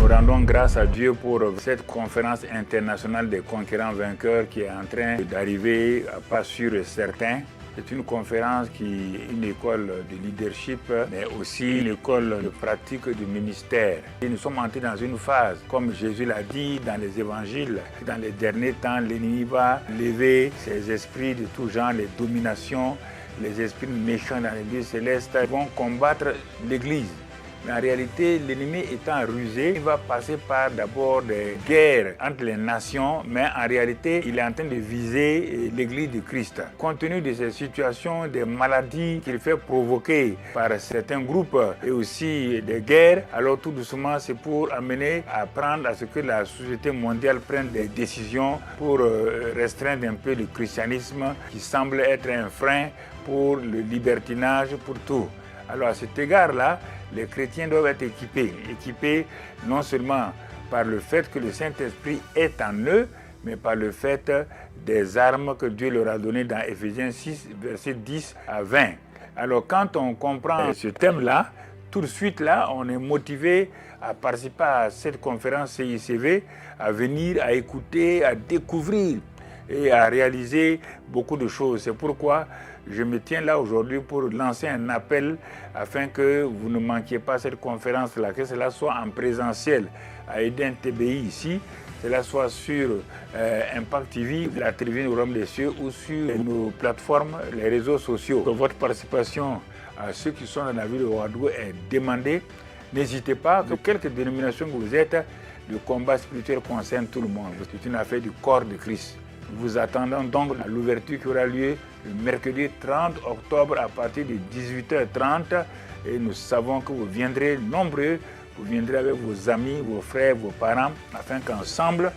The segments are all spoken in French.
Nous rendons grâce à Dieu pour cette conférence internationale des conquérants vainqueurs qui est en train d'arriver à pas sûr et certain. C'est une conférence qui est une école de leadership, mais aussi une école de pratique du ministère. Et nous sommes entrés dans une phase, comme Jésus l'a dit dans les évangiles, dans les derniers temps, l'ennemi va lever ses esprits de tout genre, les dominations, les esprits méchants dans les lieux célestes vont combattre l'Église. Mais en réalité, l'ennemi étant rusé, il va passer par d'abord des guerres entre les nations, mais en réalité, il est en train de viser l'Église de Christ. Compte tenu de ces situations, des maladies qu'il fait provoquer par certains groupes et aussi des guerres, alors tout doucement, c'est pour amener à prendre à ce que la société mondiale prenne des décisions pour restreindre un peu le christianisme qui semble être un frein pour le libertinage, pour tout. Alors à cet égard-là, les chrétiens doivent être équipés non seulement par le fait que le Saint-Esprit est en eux, mais par le fait des armes que Dieu leur a données dans Éphésiens 6, versets 10 à 20. Alors quand on comprend ce thème-là, tout de suite là, on est motivé à participer à cette conférence CICV, à venir, à écouter, à découvrir et à réaliser beaucoup de choses. C'est pourquoi je me tiens là aujourd'hui pour lancer un appel afin que vous ne manquiez pas cette conférence-là, que cela soit en présentiel à Eden TBI ici, que cela soit sur Impact TV, la télévision du Royaume des Cieux ou sur nos plateformes, les réseaux sociaux. Votre participation à ceux qui sont dans la ville de Ouagadougou est demandée. N'hésitez pas, que quelque dénomination que vous êtes, le combat spirituel concerne tout le monde. C'est une affaire du corps de Christ. Nous vous attendons donc à l'ouverture qui aura lieu le mercredi 30 octobre à partir de 18h30 et nous savons que vous viendrez nombreux, vous viendrez avec vos amis, vos frères, vos parents afin qu'ensemble,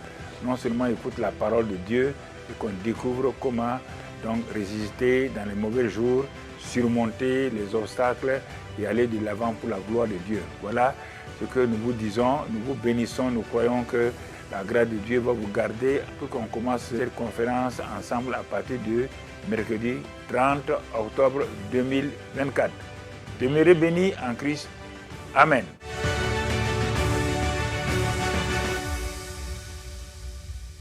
non seulement on écoute la parole de Dieu et qu'on découvre comment donc résister dans les mauvais jours, surmonter les obstacles et aller de l'avant pour la gloire de Dieu. Voilà ce que nous vous disons, nous vous bénissons, nous croyons que la grâce de Dieu va vous garder pour qu'on commence cette conférence ensemble à partir de mercredi 30 octobre 2024. Demeurez bénis en Christ. Amen.